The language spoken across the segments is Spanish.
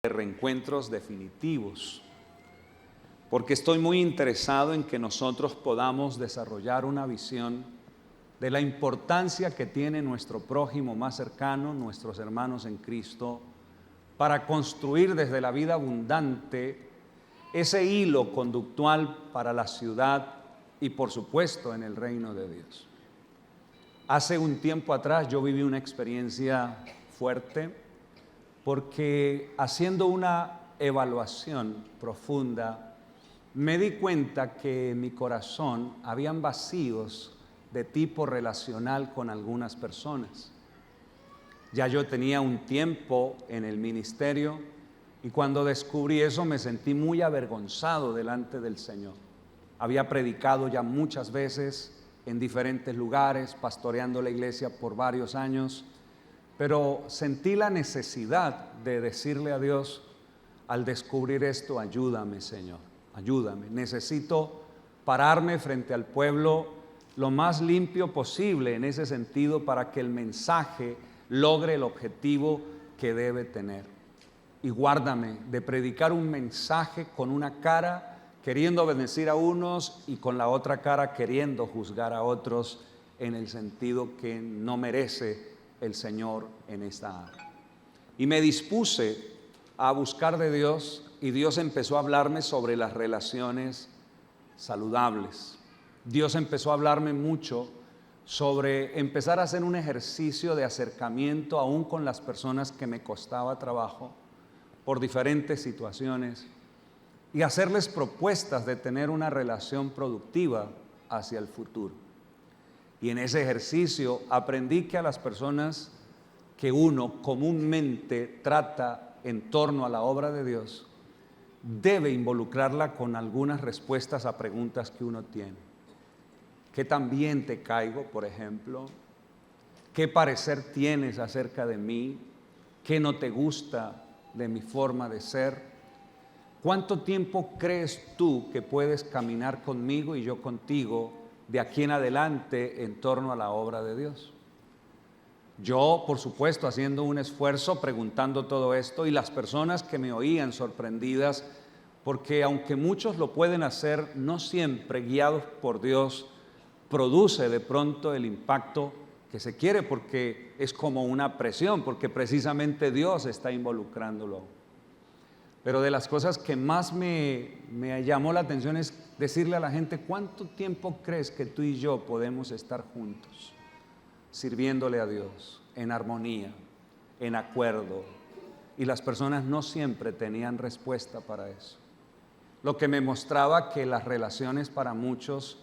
reencuentros definitivos, porque estoy muy interesado en que nosotros podamos desarrollar una visión de la importancia que tiene nuestro prójimo más cercano, nuestros hermanos en Cristo, para construir desde la vida abundante ese hilo conductual para la ciudad y por supuesto en el reino de Dios. Hace un tiempo atrás yo viví una experiencia fuerte, porque haciendo una evaluación profunda, me di cuenta que en mi corazón habían vacíos de tipo relacional con algunas personas. Ya yo tenía un tiempo en el ministerio y cuando descubrí eso me sentí muy avergonzado delante del Señor. Había predicado ya muchas veces en diferentes lugares, pastoreando la iglesia por varios años, pero sentí la necesidad de decirle a Dios al descubrir esto: ayúdame, Señor, ayúdame. Necesito pararme frente al pueblo lo más limpio posible en ese sentido para que el mensaje logre el objetivo que debe tener. Y guárdame de predicar un mensaje con una cara queriendo bendecir a unos y con la otra cara queriendo juzgar a otros en el sentido que no merece el Señor en esta área. Y me dispuse a buscar de Dios y Dios empezó a hablarme sobre las relaciones saludables. Dios empezó a hablarme mucho sobre empezar a hacer un ejercicio de acercamiento aún con las personas que me costaba trabajo por diferentes situaciones y hacerles propuestas de tener una relación productiva hacia el futuro. Y en ese ejercicio aprendí que a las personas que uno comúnmente trata en torno a la obra de Dios, debe involucrarla con algunas respuestas a preguntas que uno tiene. ¿Qué tan bien te caigo, por ejemplo? ¿Qué parecer tienes acerca de mí? ¿Qué no te gusta de mi forma de ser? ¿Cuánto tiempo crees tú que puedes caminar conmigo y yo contigo de aquí en adelante en torno a la obra de Dios? Yo, por supuesto, haciendo un esfuerzo, preguntando todo esto, y las personas que me oían sorprendidas, porque aunque muchos lo pueden hacer, no siempre guiados por Dios, produce de pronto el impacto que se quiere, porque es como una presión, porque precisamente Dios está involucrándolo. Pero de las cosas que más me llamó la atención es decirle a la gente: ¿cuánto tiempo crees que tú y yo podemos estar juntos, sirviéndole a Dios, en armonía, en acuerdo? Y las personas no siempre tenían respuesta para eso. Lo que me mostraba que las relaciones para muchos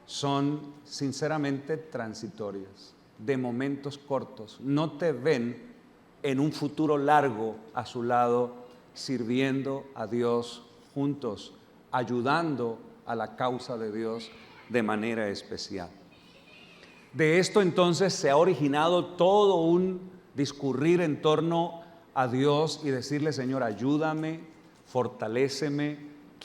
son sinceramente transitorias, de momentos cortos. No te ven en un futuro largo a su lado, sirviendo a Dios juntos, ayudando a la causa de Dios de manera especial. De esto entonces se ha originado todo un discurrir en torno a Dios y decirle: Señor, ayúdame, fortaléceme,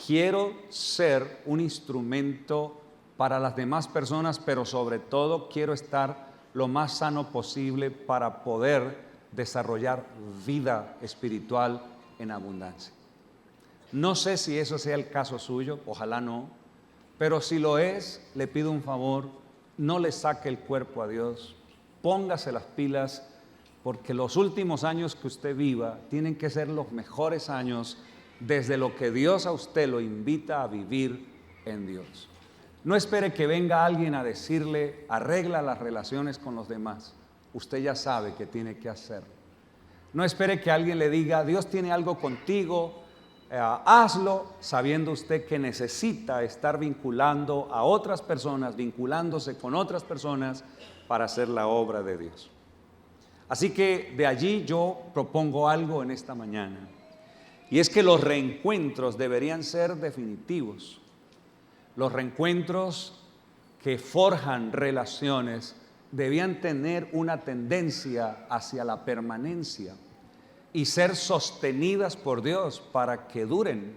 quiero ser un instrumento para las demás personas, pero sobre todo quiero estar lo más sano posible para poder desarrollar vida espiritual en abundancia. No sé si eso sea el caso suyo, ojalá no, pero si lo es, le pido un favor: no le saque el cuerpo a Dios, póngase las pilas, porque los últimos años que usted viva tienen que ser los mejores años desde lo que Dios a usted lo invita a vivir en Dios. No espere que venga alguien a decirle: arregla las relaciones con los demás. Usted ya sabe que tiene que hacerlo. No espere que alguien le diga: Dios tiene algo contigo, hazlo, sabiendo usted que necesita estar vinculando a otras personas, vinculándose con otras personas para hacer la obra de Dios. Así que de allí yo propongo algo en esta mañana, y es que los reencuentros deberían ser definitivos. Los reencuentros que forjan relaciones debían tener una tendencia hacia la permanencia y ser sostenidas por Dios para que duren,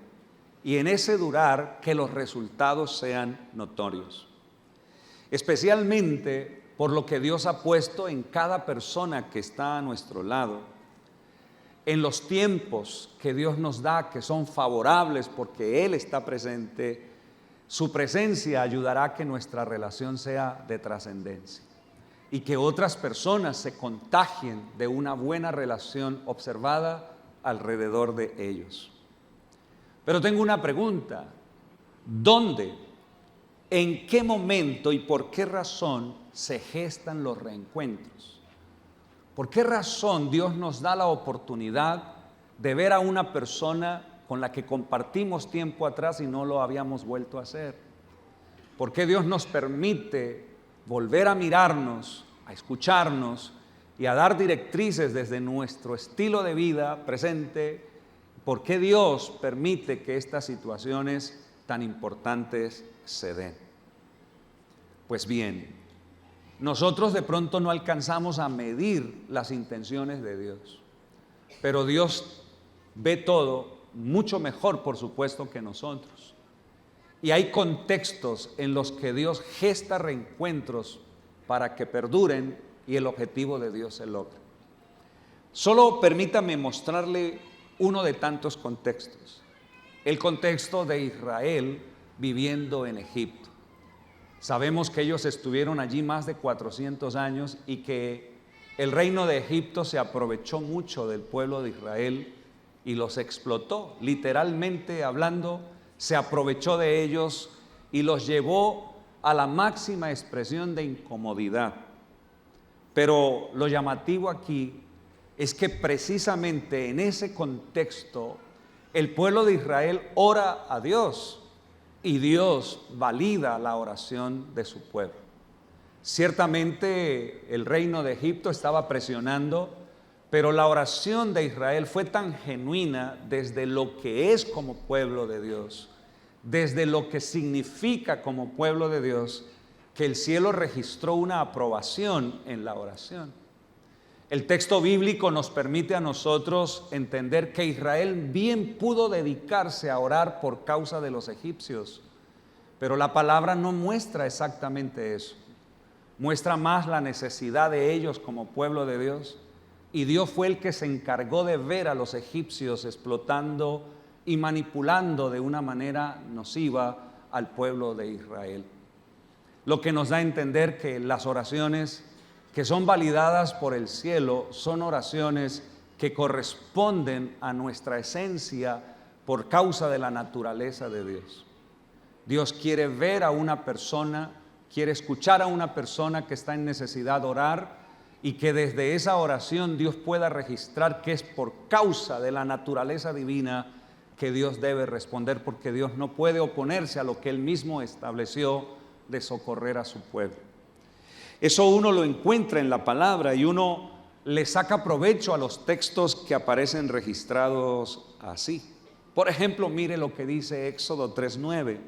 y en ese durar que los resultados sean notorios, especialmente por lo que Dios ha puesto en cada persona que está a nuestro lado. en los tiempos que Dios nos da, que son favorables porque Él está presente, su presencia ayudará a que nuestra relación sea de trascendencia y que otras personas se contagien de una buena relación observada alrededor de ellos. Pero tengo una pregunta: ¿dónde, en qué momento y por qué razón se gestan los reencuentros? ¿Por qué razón Dios nos da la oportunidad de ver a una persona con la que compartimos tiempo atrás y no lo habíamos vuelto a hacer? ¿Por qué Dios nos permite volver a mirarnos, a escucharnos y a dar directrices desde nuestro estilo de vida presente? ¿Por qué Dios permite que estas situaciones tan importantes se den? Pues bien, nosotros de pronto no alcanzamos a medir las intenciones de Dios, pero Dios ve todo mucho mejor, por supuesto, que nosotros. Y hay contextos en los que Dios gesta reencuentros para que perduren y el objetivo de Dios se logre. Solo permítame mostrarle uno de tantos contextos: el contexto de Israel viviendo en Egipto. Sabemos que ellos estuvieron allí más de 400 años y que el reino de Egipto se aprovechó mucho del pueblo de Israel y los explotó, literalmente hablando, se aprovechó de ellos y los llevó a la máxima expresión de incomodidad. Pero lo llamativo aquí es que precisamente en ese contexto el pueblo de Israel ora a Dios y Dios valida la oración de su pueblo. Ciertamente el reino de Egipto estaba presionando, pero la oración de Israel fue tan genuina desde lo que es como pueblo de Dios, desde lo que significa como pueblo de Dios, que el cielo registró una aprobación en la oración. El texto bíblico nos permite a nosotros entender que Israel bien pudo dedicarse a orar por causa de los egipcios, pero la palabra no muestra exactamente eso. Muestra más la necesidad de ellos como pueblo de Dios, y Dios fue el que se encargó de ver a los egipcios explotando y manipulando de una manera nociva al pueblo de Israel. Lo que nos da a entender que las oraciones que son validadas por el cielo son oraciones que corresponden a nuestra esencia por causa de la naturaleza de Dios. Dios quiere ver a una persona, quiere escuchar a una persona que está en necesidad de orar, y que desde esa oración Dios pueda registrar que es por causa de la naturaleza divina que Dios debe responder, porque Dios no puede oponerse a lo que Él mismo estableció de socorrer a su pueblo. Eso uno lo encuentra en la palabra y uno le saca provecho a los textos que aparecen registrados así. Por ejemplo, mire lo que dice Éxodo 3:9.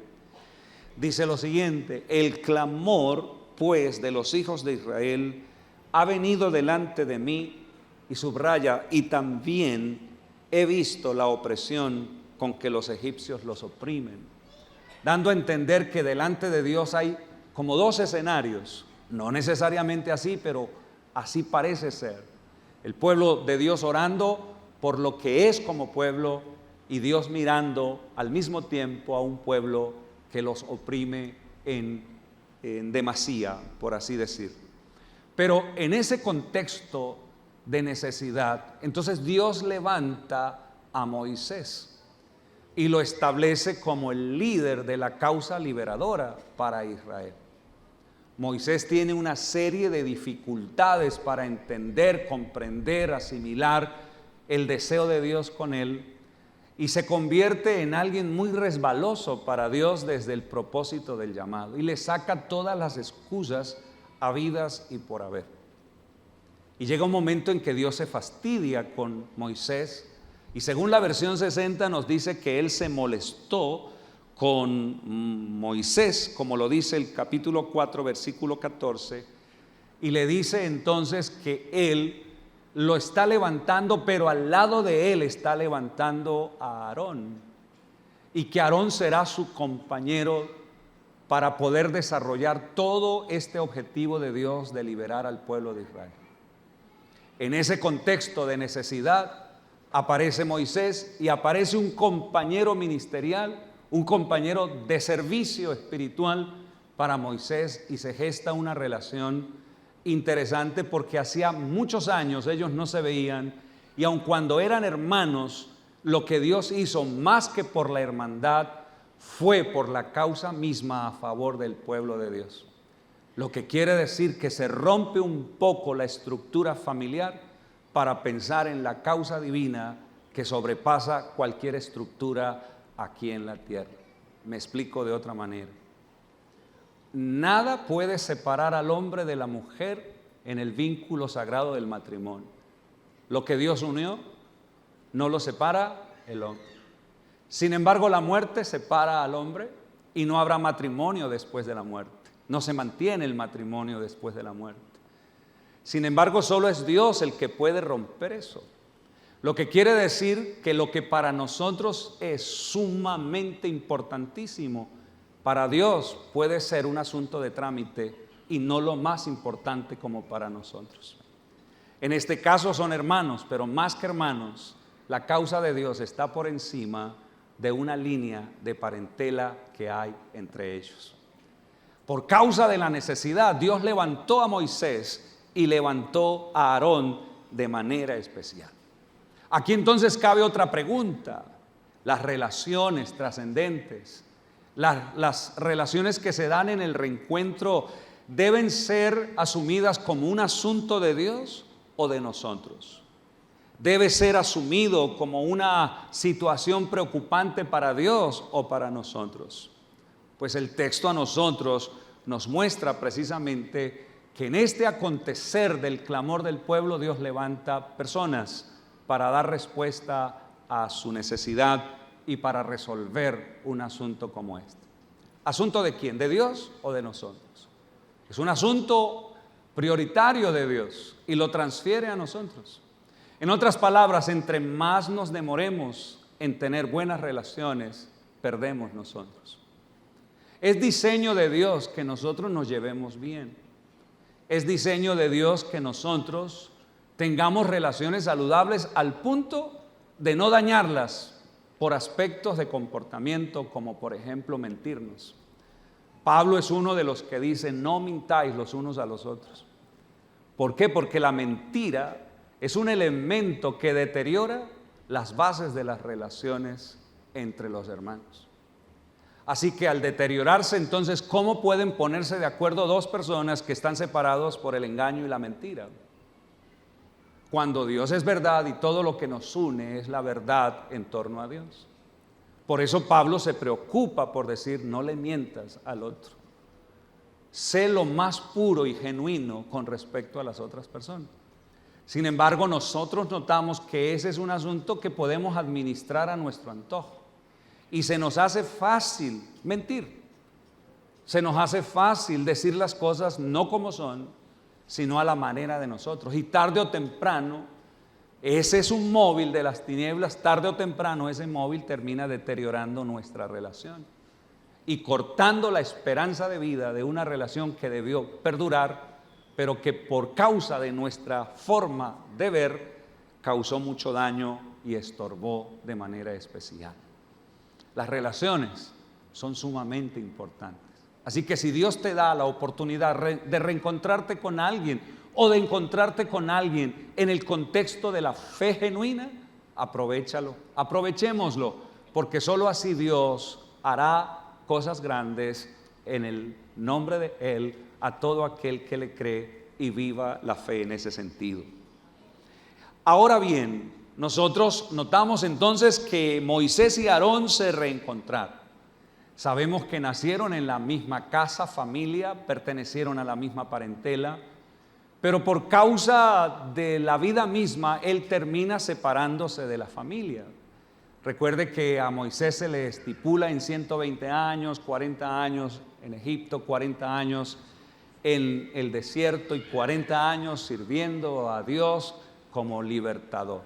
Dice lo siguiente: el clamor pues de los hijos de Israel ha venido delante de mí, y subraya, y también he visto la opresión con que los egipcios los oprimen, dando a entender que delante de Dios hay como dos escenarios, no necesariamente así, pero así parece ser. El pueblo de Dios orando por lo que es como pueblo, y Dios mirando al mismo tiempo a un pueblo que los oprime en demasía, por así decir. Pero en ese contexto de necesidad, entonces Dios levanta a Moisés y lo establece como el líder de la causa liberadora para Israel. Moisés tiene una serie de dificultades para entender, comprender, asimilar el deseo de Dios con él, y se convierte en alguien muy resbaloso para Dios desde el propósito del llamado, y le saca todas las excusas habidas y por haber. Y llega un momento en que Dios se fastidia con Moisés, y según la versión 60 nos dice que Él se molestó con Moisés, como lo dice el capítulo 4, versículo 14, y le dice entonces que Él lo está levantando, pero al lado de Él está levantando a Aarón, y que Aarón será su compañero para poder desarrollar todo este objetivo de Dios de liberar al pueblo de Israel. En ese contexto de necesidad, aparece Moisés y aparece un compañero ministerial, un compañero de servicio espiritual para Moisés, y se gesta una relación interesante porque hacía muchos años ellos no se veían, y aun cuando eran hermanos, lo que Dios hizo más que por la hermandad fue por la causa misma a favor del pueblo de Dios. Lo que quiere decir que se rompe un poco la estructura familiar para pensar en la causa divina que sobrepasa cualquier estructura aquí en la tierra. Me explico de otra manera. Nada puede separar al hombre de la mujer en el vínculo sagrado del matrimonio. Lo que Dios unió, no lo separa el hombre. Sin embargo, la muerte separa al hombre y no habrá matrimonio después de la muerte. No se mantiene el matrimonio después de la muerte. Sin embargo, solo es Dios el que puede romper eso. Lo que quiere decir que lo que para nosotros es sumamente importantísimo, para Dios puede ser un asunto de trámite y no lo más importante como para nosotros. En este caso son hermanos, pero más que hermanos, la causa de Dios está por encima de una línea de parentela que hay entre ellos. Por causa de la necesidad, Dios levantó a Moisés y levantó a Aarón de manera especial. Aquí entonces cabe otra pregunta: las relaciones trascendentes, las relaciones que se dan en el reencuentro, ¿deben ser asumidas como un asunto de Dios o de nosotros? ¿Debe ser asumido como una situación preocupante para Dios o para nosotros? Pues el texto a nosotros nos muestra precisamente que en este acontecer del clamor del pueblo, Dios levanta personas para dar respuesta a su necesidad y para resolver un asunto como este. ¿Asunto de quién? ¿De Dios o de nosotros? Es un asunto prioritario de Dios y lo transfiere a nosotros. En otras palabras, entre más nos demoremos en tener buenas relaciones, perdemos nosotros. Es diseño de Dios que nosotros nos llevemos bien. Es diseño de Dios que nosotros tengamos relaciones saludables al punto de no dañarlas por aspectos de comportamiento, como por ejemplo mentirnos. Pablo es uno de los que dice: no mintáis los unos a los otros. ¿Por qué? Porque la mentira es un elemento que deteriora las bases de las relaciones entre los hermanos. Así que al deteriorarse, entonces, ¿cómo pueden ponerse de acuerdo dos personas que están separados por el engaño y la mentira? Cuando Dios es verdad y todo lo que nos une es la verdad en torno a Dios. Por eso Pablo se preocupa por decir: no le mientas al otro. Sé lo más puro y genuino con respecto a las otras personas. Sin embargo, nosotros notamos que ese es un asunto que podemos administrar a nuestro antojo. Y se nos hace fácil mentir. Se nos hace fácil decir las cosas no como son, sino a la manera de nosotros. Y tarde o temprano, ese es un móvil de las tinieblas, tarde o temprano ese móvil termina deteriorando nuestra relación y cortando la esperanza de vida de una relación que debió perdurar, pero que por causa de nuestra forma de ver causó mucho daño y estorbó de manera especial. Las relaciones son sumamente importantes. Así que si Dios te da la oportunidad de reencontrarte con alguien o de encontrarte con alguien en el contexto de la fe genuina, aprovéchalo, aprovechémoslo, porque solo así Dios hará cosas grandes en el nombre de Él a todo aquel que le cree y viva la fe en ese sentido. Ahora bien, nosotros notamos entonces que Moisés y Aarón se reencontraron. Sabemos que nacieron en la misma casa, familia, pertenecieron a la misma parentela, pero por causa de la vida misma, él termina separándose de la familia. Recuerde que a Moisés se le estipula en 120 años, 40 años en Egipto, 40 años en el desierto y 40 años sirviendo a Dios como libertador.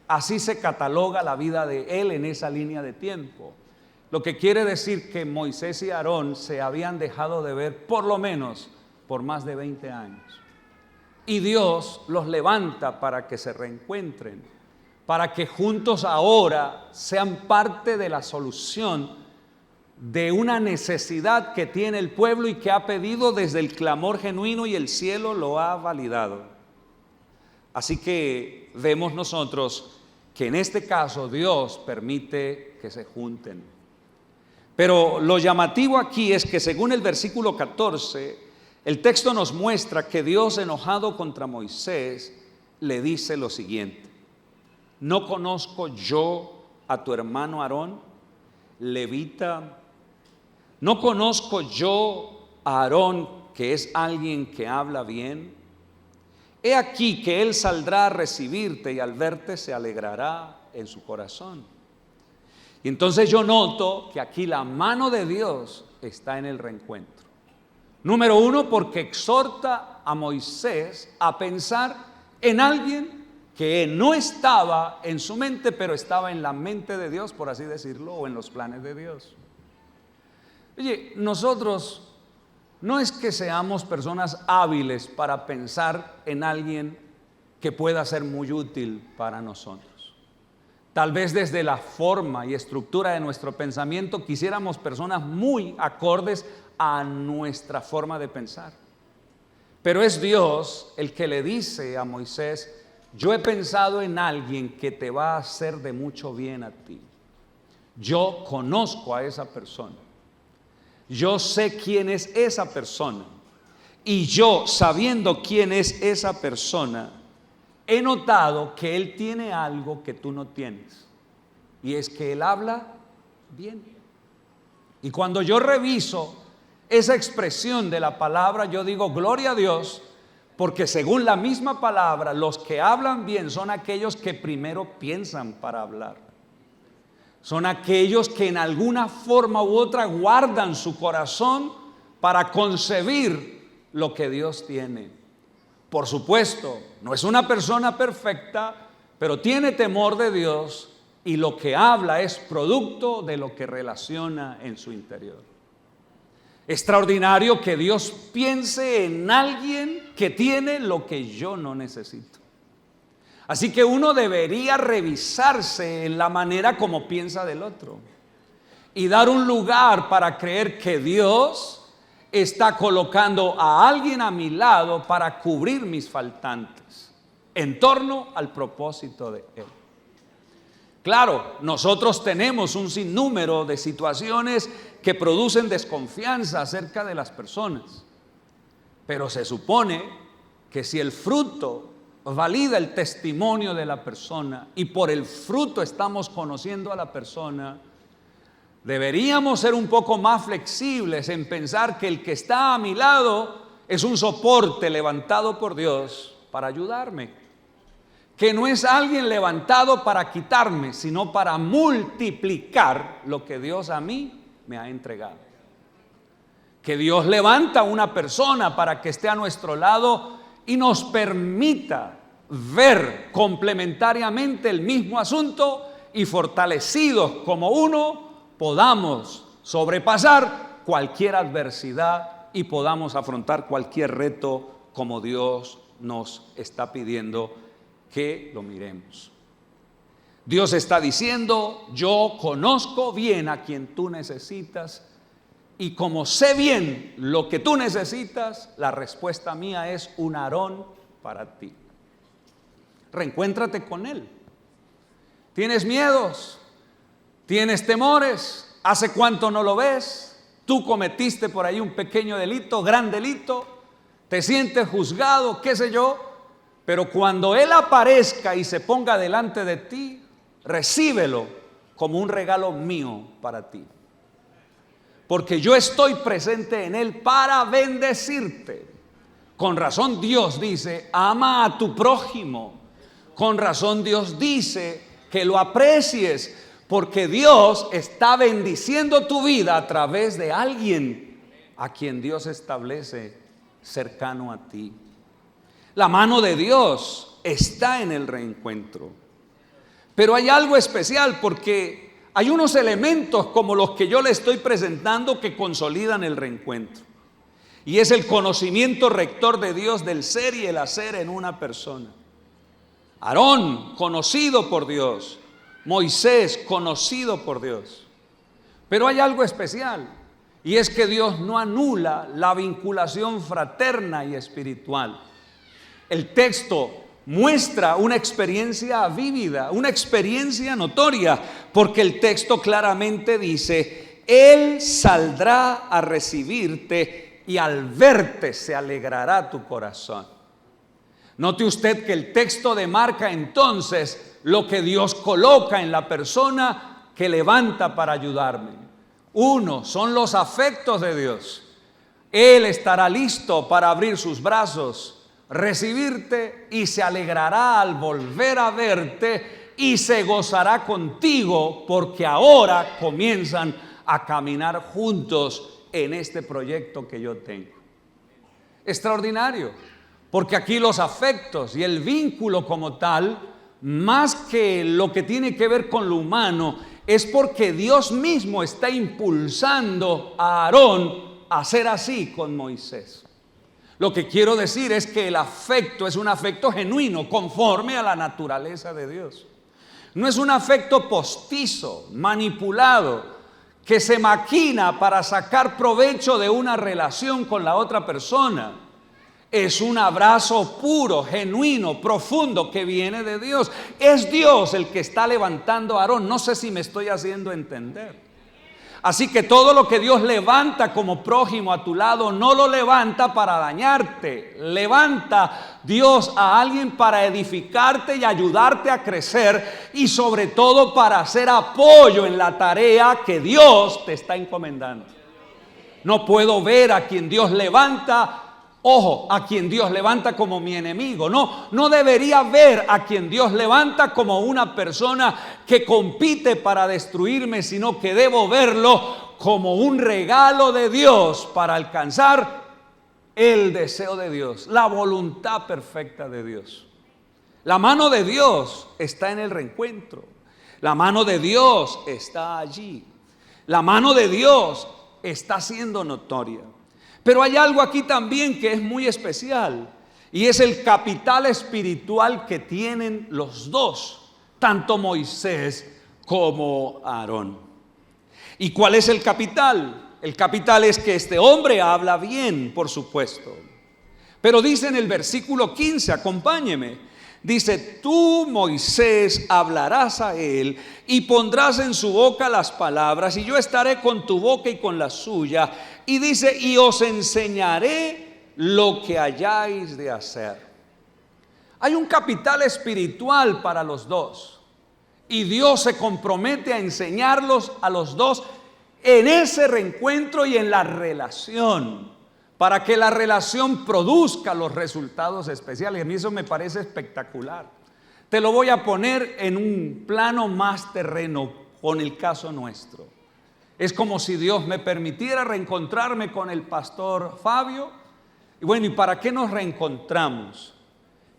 Así se cataloga la vida de él en esa línea de tiempo. Lo que quiere decir que Moisés y Aarón se habían dejado de ver por lo menos por más de 20 años. Y Dios los levanta para que se reencuentren. para que juntos ahora sean parte de la solución de una necesidad que tiene el pueblo y que ha pedido desde el clamor genuino, y el cielo lo ha validado. Así que vemos nosotros que en este caso Dios permite que se junten. Pero lo llamativo aquí es que según el versículo 14, el texto nos muestra que Dios, enojado contra Moisés, le dice lo siguiente: ¿no conozco yo a tu hermano Aarón, levita? ¿No conozco yo a Aarón, que es alguien que habla bien? He aquí que él saldrá a recibirte y al verte se alegrará en su corazón. Y entonces yo noto que aquí la mano de Dios está en el reencuentro. Número uno, porque exhorta a Moisés a pensar en alguien que no estaba en su mente, pero estaba en la mente de Dios, por así decirlo, o en los planes de Dios. Oye, nosotros no es que seamos personas hábiles para pensar en alguien que pueda ser muy útil para nosotros. Tal vez desde la forma y estructura de nuestro pensamiento quisiéramos personas muy acordes a nuestra forma de pensar. Pero es Dios el que le dice a Moisés: yo he pensado en alguien que te va a hacer de mucho bien a ti. Yo conozco a esa persona. Yo sé quién es esa persona. Y yo, sabiendo quién es esa persona, he notado que él tiene algo que tú no tienes. Y es que él habla bien. Y cuando yo reviso esa expresión de la palabra, yo digo: gloria a Dios, porque según la misma palabra, los que hablan bien son aquellos que primero piensan para hablar. Son aquellos que en alguna forma u otra guardan su corazón para concebir lo que Dios tiene. Por supuesto, no es una persona perfecta, pero tiene temor de Dios, y lo que habla es producto de lo que relaciona en su interior. Extraordinario que Dios piense en alguien que tiene lo que yo no necesito. Así que uno debería revisarse en la manera como piensa del otro y dar un lugar para creer que Dios está colocando a alguien a mi lado para cubrir mis faltantes en torno al propósito de Él. Claro, nosotros tenemos un sinnúmero de situaciones que producen desconfianza acerca de las personas, pero se supone que si el fruto valida el testimonio de la persona y por el fruto estamos conociendo a la persona, deberíamos ser un poco más flexibles en pensar que el que está a mi lado es un soporte levantado por Dios para ayudarme, que no es alguien levantado para quitarme, sino para multiplicar lo que Dios a mí me ha entregado. Que Dios levanta a una persona para que esté a nuestro lado y nos permita ver complementariamente el mismo asunto, y fortalecidos como uno podamos sobrepasar cualquier adversidad y podamos afrontar cualquier reto como Dios nos está pidiendo que lo miremos. Dios está diciendo: yo conozco bien a quien tú necesitas, y como sé bien lo que tú necesitas, la respuesta mía es un Aarón para ti. Reencuéntrate con él. ¿Tienes miedos? ¿Tienes temores? ¿Hace cuánto no lo ves? Tú cometiste por ahí un pequeño delito, gran delito, te sientes juzgado, qué sé yo, pero cuando él aparezca y se ponga delante de ti, recíbelo como un regalo mío para ti. Porque yo estoy presente en él para bendecirte. Con razón Dios dice: ama a tu prójimo. Con razón Dios dice que lo aprecies, porque Dios está bendiciendo tu vida a través de alguien a quien Dios establece cercano a ti. La mano de Dios está en el reencuentro. Pero hay algo especial, porque hay unos elementos como los que yo le estoy presentando que consolidan el reencuentro. Y es el conocimiento rector de Dios del ser y el hacer en una persona. Aarón, conocido por Dios. Moisés, conocido por Dios. Pero hay algo especial, y es que Dios no anula la vinculación fraterna y espiritual. El texto muestra una experiencia vívida, una experiencia notoria, porque el texto claramente dice: Él saldrá a recibirte y al verte se alegrará tu corazón. Note usted que el texto demarca entonces lo que Dios coloca en la persona que levanta para ayudarme. Uno, son los afectos de Dios. Él estará listo para abrir sus brazos, recibirte y se alegrará al volver a verte y se gozará contigo porque ahora comienzan a caminar juntos en este proyecto que yo tengo. Extraordinario, porque aquí los afectos y el vínculo como tal, más que lo que tiene que ver con lo humano, es porque Dios mismo está impulsando a Aarón a hacer así con Moisés. Lo que quiero decir es que el afecto es un afecto genuino, conforme a la naturaleza de Dios. No es un afecto postizo, manipulado, que se maquina para sacar provecho de una relación con la otra persona. Es un abrazo puro, genuino, profundo, que viene de Dios. Es Dios el que está levantando a Aarón. No sé si me estoy haciendo entender. Así que todo lo que Dios levanta como prójimo a tu lado, no lo levanta para dañarte. Levanta Dios a alguien para edificarte y ayudarte a crecer, y sobre todo para hacer apoyo en la tarea que Dios te está encomendando. No puedo ver a quien Dios levanta, ojo, a quien Dios levanta como mi enemigo. No debería ver a quien Dios levanta como una persona que compite para destruirme, sino que debo verlo como un regalo de Dios para alcanzar el deseo de Dios, la voluntad perfecta de Dios. La mano de Dios está en el reencuentro. La mano de Dios está allí. La mano de Dios está siendo notoria. Pero hay algo aquí también que es muy especial, y es el capital espiritual que tienen los dos, tanto Moisés como Aarón. ¿Y cuál es el capital? El capital es que este hombre habla bien, por supuesto. Pero dice en el versículo 15, acompáñeme. Dice: tú, Moisés, hablarás a él y pondrás en su boca las palabras, y yo estaré con tu boca y con la suya. Y dice: y os enseñaré lo que hayáis de hacer. Hay un capital espiritual para los dos, y Dios se compromete a enseñarlos a los dos en ese reencuentro y en la relación, para que la relación produzca los resultados especiales. A mí eso me parece espectacular. Te lo voy a poner en un plano más terreno con el caso nuestro. Es como si Dios me permitiera reencontrarme con el pastor Fabio. Y bueno, ¿y para qué nos reencontramos?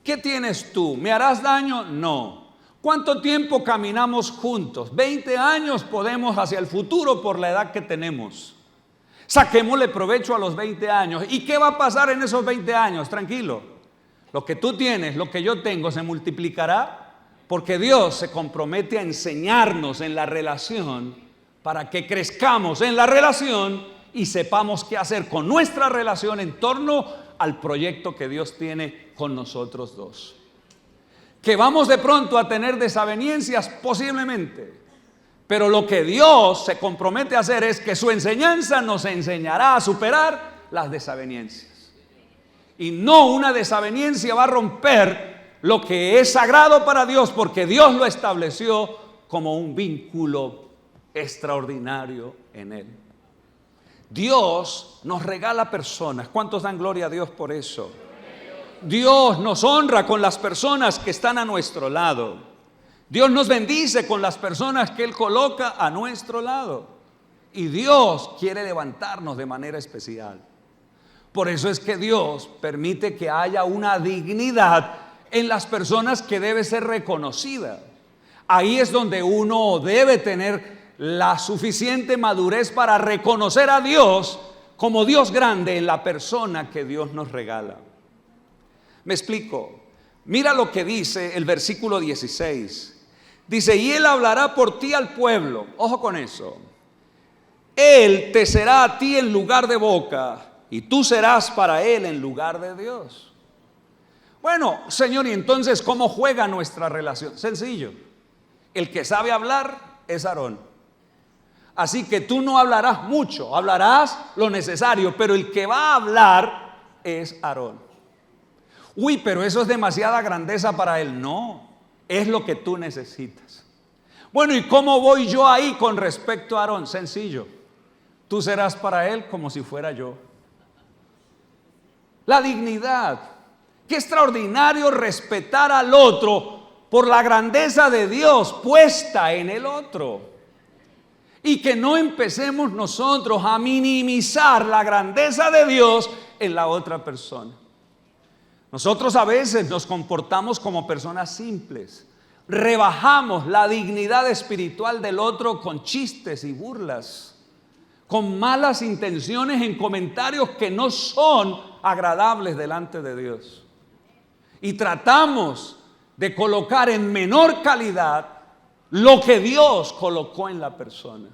¿Qué tienes tú? ¿Me harás daño? No. ¿Cuánto tiempo caminamos juntos? 20 años podemos hacia el futuro por la edad que tenemos. Saquémosle provecho a los 20 años. ¿Y qué va a pasar en esos 20 años? Tranquilo. Lo que tú tienes, lo que yo tengo, se multiplicará, porque Dios se compromete a enseñarnos en la relación para que crezcamos en la relación y sepamos qué hacer con nuestra relación en torno al proyecto que Dios tiene con nosotros dos. Que vamos de pronto a tener desavenencias, posiblemente. Pero lo que Dios se compromete a hacer es que su enseñanza nos enseñará a superar las desavenencias. Y no una desavenencia va a romper lo que es sagrado para Dios, porque Dios lo estableció como un vínculo extraordinario en Él. Dios nos regala personas. ¿Cuántos dan gloria a Dios por eso? Dios nos honra con las personas que están a nuestro lado. Dios nos bendice con las personas que Él coloca a nuestro lado. Y Dios quiere levantarnos de manera especial. Por eso es que Dios permite que haya una dignidad en las personas que debe ser reconocida. Ahí es donde uno debe tener la suficiente madurez para reconocer a Dios como Dios grande en la persona que Dios nos regala. Me explico. Mira lo que dice el versículo 16. Dice, y Él hablará por ti al pueblo. Ojo con eso. Él te será a ti en lugar de boca, y tú serás para Él en lugar de Dios. Bueno, Señor, ¿y entonces cómo juega nuestra relación? Sencillo. El que sabe hablar es Aarón. Así que tú no hablarás mucho, hablarás lo necesario, pero el que va a hablar es Aarón. Uy, pero eso es demasiada grandeza para él. No, es lo que tú necesitas. Bueno, ¿y cómo voy yo ahí con respecto a Aarón? Sencillo. Tú serás para él como si fuera yo. La dignidad. Qué extraordinario respetar al otro por la grandeza de Dios puesta en el otro. Y que no empecemos nosotros a minimizar la grandeza de Dios en la otra persona. Nosotros a veces nos comportamos como personas simples. Rebajamos la dignidad espiritual del otro con chistes y burlas, con malas intenciones en comentarios que no son agradables delante de Dios. Y tratamos de colocar en menor calidad lo que Dios colocó en la persona.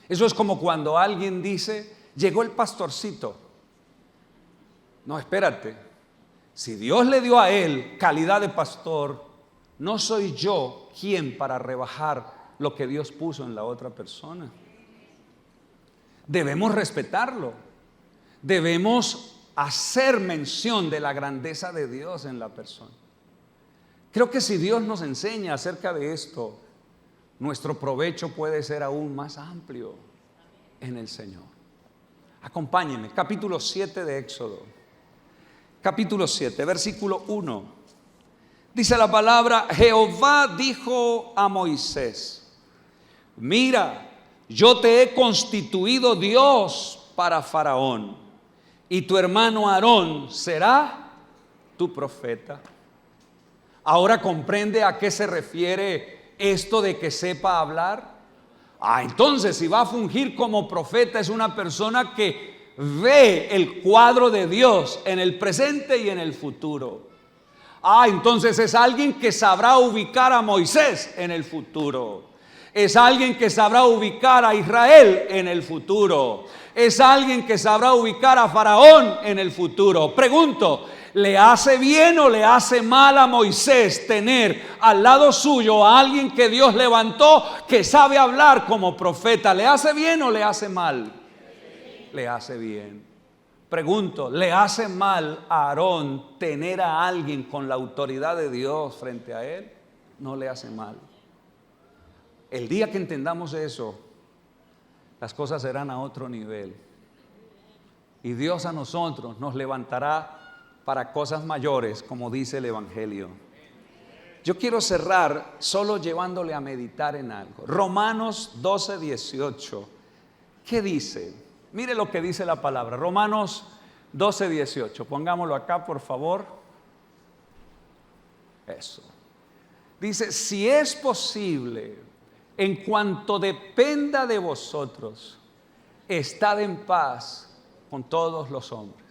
Eso es como cuando alguien dice, llegó el pastorcito. No, espérate. Si Dios le dio a él calidad de pastor, no soy yo quien para rebajar lo que Dios puso en la otra persona. Debemos respetarlo. Debemos hacer mención de la grandeza de Dios en la persona. Creo que si Dios nos enseña acerca de esto, nuestro provecho puede ser aún más amplio en el Señor. Acompáñenme, capítulo 7 de Éxodo. Capítulo 7, versículo 1. Dice la palabra, Jehová dijo a Moisés, mira, yo te he constituido Dios para Faraón, y tu hermano Aarón será tu profeta. Ahora comprende a qué se refiere esto de que sepa hablar. Entonces si va a fungir como profeta es una persona que ve el cuadro de Dios en el presente y en el futuro. Entonces es alguien que sabrá ubicar a Moisés en el futuro. Es alguien que sabrá ubicar a Israel en el futuro. Es alguien que sabrá ubicar a Faraón en el futuro. Pregunto, ¿le hace bien o le hace mal a Moisés tener al lado suyo a alguien que Dios levantó que sabe hablar como profeta? ¿Le hace bien o le hace mal? Le hace bien. Pregunto, ¿le hace mal a Aarón tener a alguien con la autoridad de Dios frente a él? No le hace mal. El día que entendamos eso, las cosas serán a otro nivel. Y Dios a nosotros nos levantará para cosas mayores, como dice el Evangelio. Yo quiero cerrar solo llevándole a meditar en algo. Romanos 12, 18. ¿Qué dice? Mire lo que dice la palabra. Romanos 12, 18. Pongámoslo acá, por favor. Eso. Dice, si es posible, en cuanto dependa de vosotros, estad en paz con todos los hombres.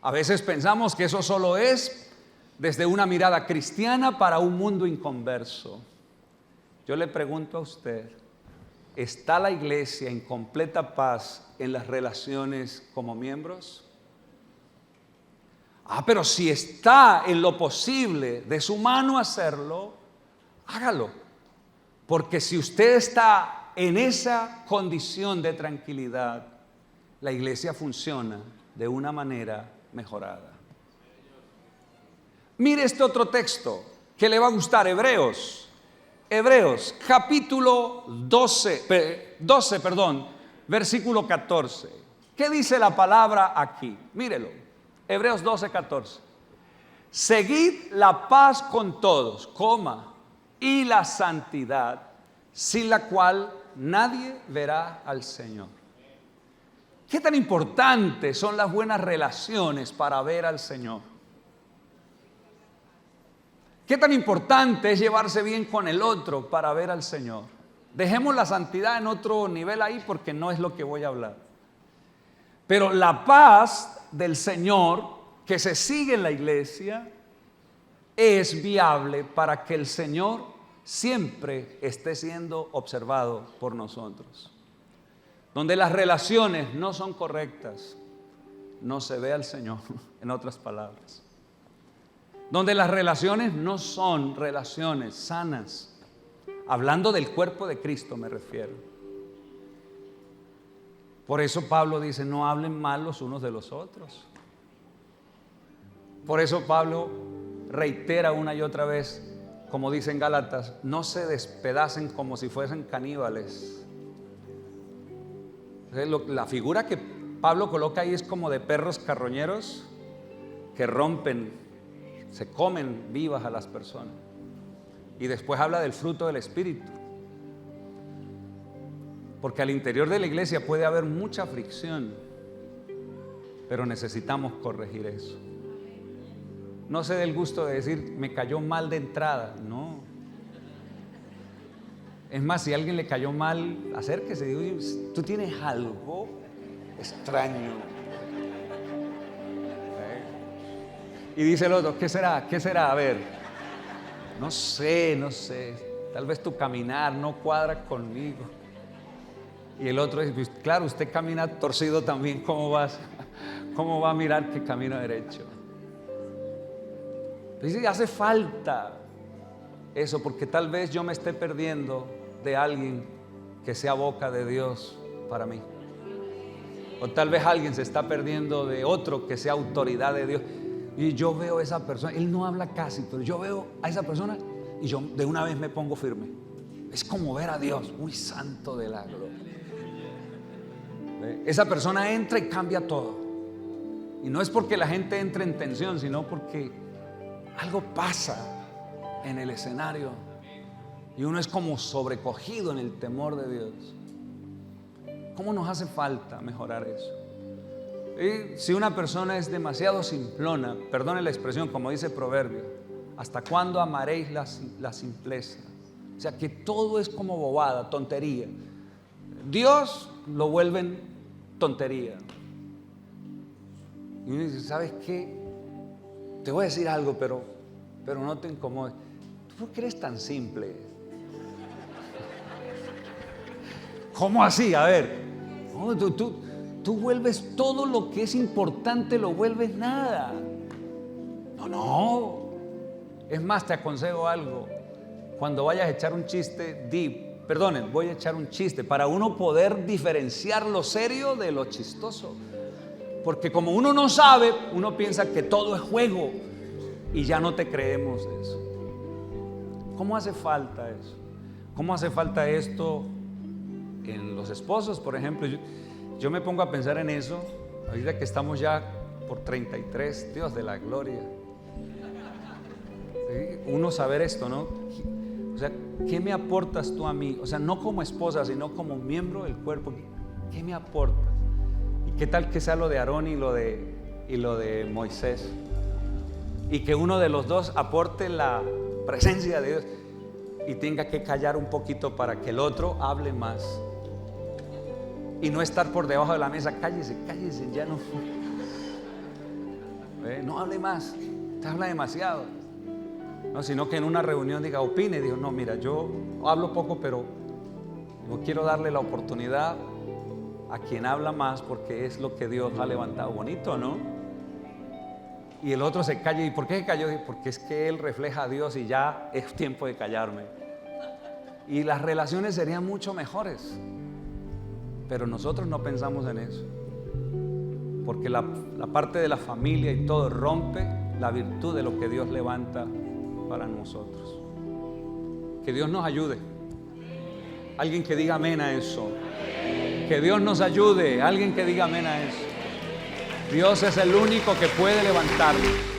A veces pensamos que eso solo es desde una mirada cristiana para un mundo inconverso. Yo le pregunto a usted, ¿está la iglesia en completa paz en las relaciones como miembros? Pero si está en lo posible de su mano hacerlo, hágalo. Porque si usted está en esa condición de tranquilidad, la iglesia funciona de una manera mejorada. Mire este otro texto que le va a gustar, Hebreos capítulo 12, versículo 14. ¿Qué dice la palabra aquí? Mírelo, Hebreos 12, 14. Seguid la paz con todos, y la santidad, sin la cual nadie verá al Señor. ¿Qué tan importantes son las buenas relaciones para ver al Señor? ¿Qué tan importante es llevarse bien con el otro para ver al Señor? Dejemos la santidad en otro nivel ahí porque no es lo que voy a hablar. Pero la paz del Señor, que se sigue en la iglesia es viable para que el Señor siempre esté siendo observado por nosotros. Donde las relaciones no son correctas, no se ve al Señor, en otras palabras. Donde las relaciones no son relaciones sanas, hablando del cuerpo de Cristo me refiero. Por eso Pablo dice, no hablen mal los unos de los otros. Por eso Pablo reitera una y otra vez, como dice en Gálatas, no se despedacen como si fuesen caníbales. La figura que Pablo coloca ahí es como de perros carroñeros que rompen, se comen vivas a las personas. Y después habla del fruto del Espíritu. Porque al interior de la iglesia puede haber mucha fricción, pero necesitamos corregir eso. No se dé el gusto de decir, me cayó mal de entrada, no. Es más, si a alguien le cayó mal, acérquese, digo, tú tienes algo extraño. Y dice el otro, ¿qué será? ¿Qué será? A ver, no sé, tal vez tu caminar no cuadra conmigo. Y el otro dice, pues, claro, usted camina torcido también, ¿cómo va a mirar que camino derecho? Dice, hace falta eso, porque tal vez yo me esté perdiendo de alguien que sea boca de Dios para mí. O tal vez alguien se está perdiendo de otro que sea autoridad de Dios. Y yo veo a esa persona, él no habla casi, pero yo veo a esa persona y yo de una vez me pongo firme. Es como ver a Dios, uy, santo de la gloria. Esa persona entra y cambia todo. Y no es porque la gente entre en tensión, sino porque algo pasa en el escenario y uno es como sobrecogido en el temor de Dios. ¿Cómo nos hace falta mejorar eso? Y si una persona es demasiado simplona, perdone la expresión, como dice el proverbio, ¿hasta cuándo amaréis la simpleza? O sea, que todo es como bobada, tontería. Dios lo vuelven tontería. Y uno dice, ¿sabes qué? Te voy a decir algo, pero no te incomodes. ¿Tú por qué eres tan simple? ¿Cómo así? A ver, no, tú vuelves todo lo que es importante, lo vuelves nada. No. Es más, te aconsejo algo. Cuando vayas a echar un chiste, voy a echar un chiste, para uno poder diferenciar lo serio de lo chistoso. Porque como uno no sabe, uno piensa que todo es juego y ya no te creemos eso. ¿Cómo hace falta eso? ¿Cómo hace falta esto en los esposos, por ejemplo? Yo me pongo a pensar en eso, ahorita que estamos ya por 33, Dios de la gloria. ¿Sí? Uno saber esto, ¿no? O sea, ¿qué me aportas tú a mí? O sea, no como esposa, sino como miembro del cuerpo. ¿Qué me aportas? ¿Y qué tal que sea lo de Aarón y lo de Moisés? Y que uno de los dos aporte la presencia de Dios y tenga que callar un poquito para que el otro hable más. Y no estar por debajo de la mesa, cállese, ya no. No hable más, usted habla demasiado. No, sino que en una reunión diga, opine, digo, no, mira, yo hablo poco, pero yo quiero darle la oportunidad a quien habla más, porque es lo que Dios ha levantado. Bonito, ¿no? Y el otro se calla. ¿Y por qué se calló? Porque es que él refleja a Dios y ya es tiempo de callarme. Y las relaciones serían mucho mejores. Pero nosotros no pensamos en eso. Porque la parte de la familia y todo rompe la virtud de lo que Dios levanta para nosotros. Que Dios nos ayude. Alguien que diga amén a eso. Que Dios nos ayude. Alguien que diga amén a eso. Dios es el único que puede levantarlo.